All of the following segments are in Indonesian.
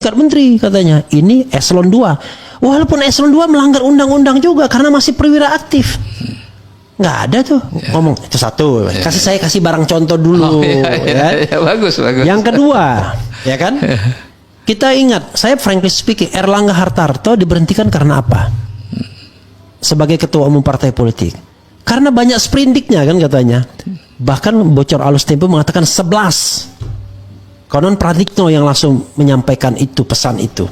tingkat menteri katanya. Ini eselon 2. Walaupun eselon 2 melanggar undang-undang juga karena masih perwira aktif. Nggak ada tuh ngomong. Itu satu. Saya kasih barang contoh dulu. Bagus. Yang kedua, ya kan? Kita ingat, saya frankly speaking, Erlangga Hartarto diberhentikan karena apa? Sebagai ketua umum partai politik. Karena banyak sprindiknya kan katanya. Bahkan bocor alus Tempo mengatakan 11. Konon Pratikno yang langsung menyampaikan itu, pesan itu.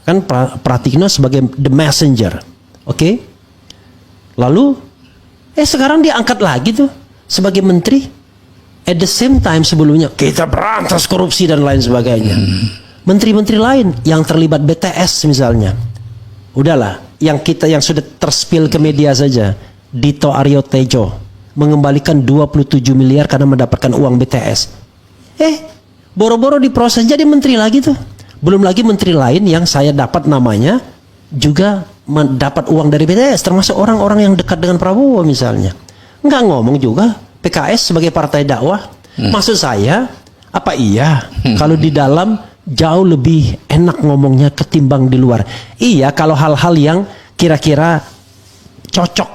Kan Pratikno sebagai the messenger. Oke? Lalu sekarang dia angkat lagi tuh sebagai menteri. At the same time sebelumnya kita berantas korupsi dan lain sebagainya. Menteri-menteri lain yang terlibat BTS misalnya. Udahlah, yang sudah terspill ke media saja. Dito Aryo Tejo mengembalikan 27 miliar karena mendapatkan uang BTS. Boro-boro diproses jadi menteri lagi tuh. Belum lagi menteri lain yang saya dapat namanya juga mendapat uang dari BTS, termasuk orang-orang yang dekat dengan Prabowo misalnya. Nggak ngomong juga PKS sebagai partai dakwah. Maksud saya, apa iya kalau di dalam jauh lebih enak ngomongnya ketimbang di luar? Iya, kalau hal-hal yang kira-kira cocok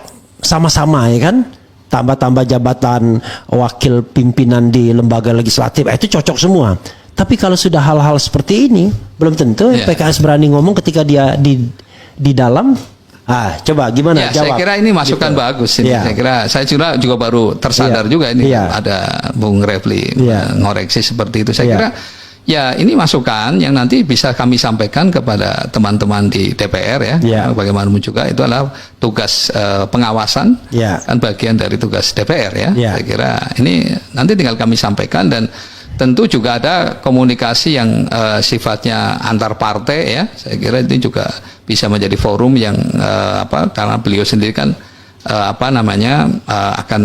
sama-sama ya kan, tambah-tambah jabatan wakil pimpinan di lembaga legislatif itu cocok semua. Tapi kalau sudah hal-hal seperti ini belum tentu PKS berani ngomong ketika dia di dalam. Coba gimana jawab? Saya kira ini masukan gitu. Bagus ini. Saya kira saya juga baru tersadar juga ini ada Bung Refli ngoreksi seperti itu. Saya kira ya ini masukan yang nanti bisa kami sampaikan kepada teman-teman di DPR ya. Bagaimanapun juga itu adalah tugas pengawasan kan bagian dari tugas DPR ya. Saya kira ini nanti tinggal kami sampaikan dan tentu juga ada komunikasi yang sifatnya antar partai ya. Saya kira ini juga bisa menjadi forum yang karena beliau sendiri kan akan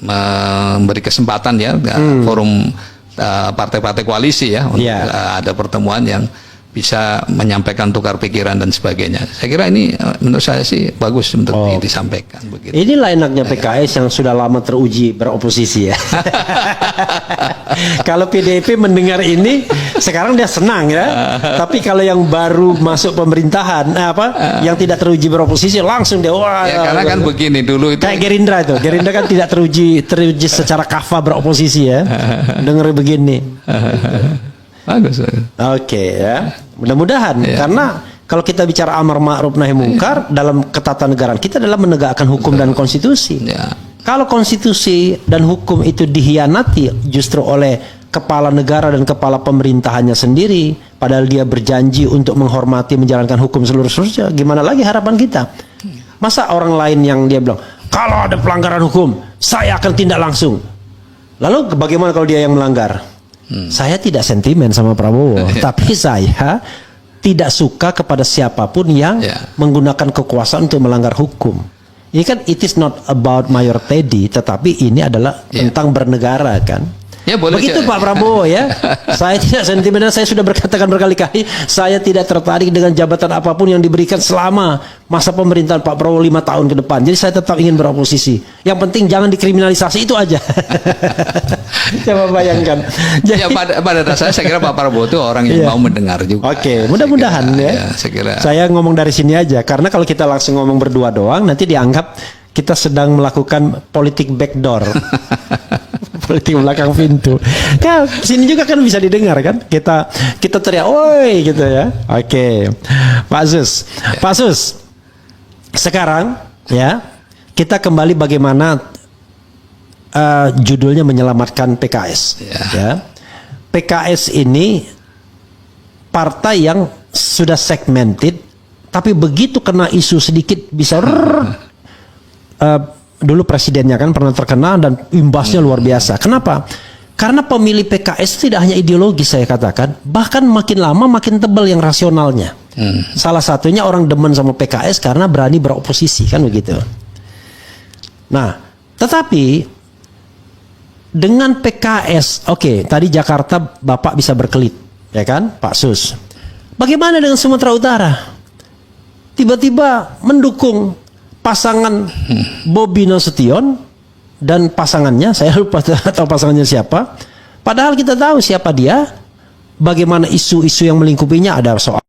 memberi kesempatan ya forum partai-partai koalisi ya untuk ada pertemuan yang bisa menyampaikan tukar pikiran dan sebagainya. Saya kira ini menurut saya sih bagus untuk disampaikan begitu. Inilah enaknya PKS yang sudah lama teruji beroposisi ya. Kalau PDIP mendengar ini sekarang dia senang ya. Tapi kalau yang baru masuk pemerintahan yang tidak teruji beroposisi langsung dia karena kan begini dulu itu kayak Gerindra itu. Gerindra kan tidak teruji secara kafah beroposisi ya. Dengar begini. Bagus. Oke ya. Mudah-mudahan karena kalau kita bicara amar ma'ruf nahi mungkar dalam ketatanegaraan kita adalah menegakkan hukum dan konstitusi. Kalau konstitusi dan hukum itu dihianati justru oleh kepala negara dan kepala pemerintahannya sendiri, padahal dia berjanji untuk menghormati menjalankan hukum seluruh-seluruhnya, gimana lagi harapan kita? Masa orang lain yang dia bilang kalau ada pelanggaran hukum saya akan tindak langsung. Lalu bagaimana kalau dia yang melanggar? Saya tidak sentimen sama Prabowo, tapi saya tidak suka kepada siapapun yang menggunakan kekuasaan untuk melanggar hukum. Ini kan it is not about Mayor Teddy, tetapi ini adalah tentang bernegara kan. Ya, boleh. Begitu Pak Prabowo ya. Saya tidak sentimen, saya sudah berkatakan berkali-kali, saya tidak tertarik dengan jabatan apapun yang diberikan selama masa pemerintahan Pak Prabowo 5 tahun ke depan. Jadi saya tetap ingin beroposisi. Yang penting jangan dikriminalisasi, itu aja. Coba bayangkan. Jadi, ya pada dasarnya saya kira Pak Prabowo itu orang yang mau mendengar juga. Oke, mudah-mudahan ya. Saya ngomong dari sini aja, karena kalau kita langsung ngomong berdua doang, nanti dianggap kita sedang melakukan politik backdoor. Politik belakang pintu. Kan sini juga kan bisa didengar kan? Kita teriak, "Oi!" gitu ya. Oke. Pak Sus. Pak Sus. Sekarang ya, kita kembali bagaimana judulnya menyelamatkan PKS. Ya. PKS ini partai yang sudah segmented, tapi begitu kena isu sedikit bisa dulu presidennya kan pernah terkena dan imbasnya luar biasa. Kenapa? Karena pemilih PKS tidak hanya ideologis, saya katakan, bahkan makin lama makin tebal yang rasionalnya. Salah satunya orang demen sama PKS karena berani beroposisi kan begitu. Nah, tetapi dengan PKS, tadi Jakarta Bapak bisa berkelit, ya kan, Pak Sus. Bagaimana dengan Sumatera Utara? Tiba-tiba mendukung pasangan Bobi Nasution dan pasangannya, saya lupa tahu pasangannya siapa. Padahal kita tahu siapa dia. bagaimana isu-isu yang melingkupinya, ada soal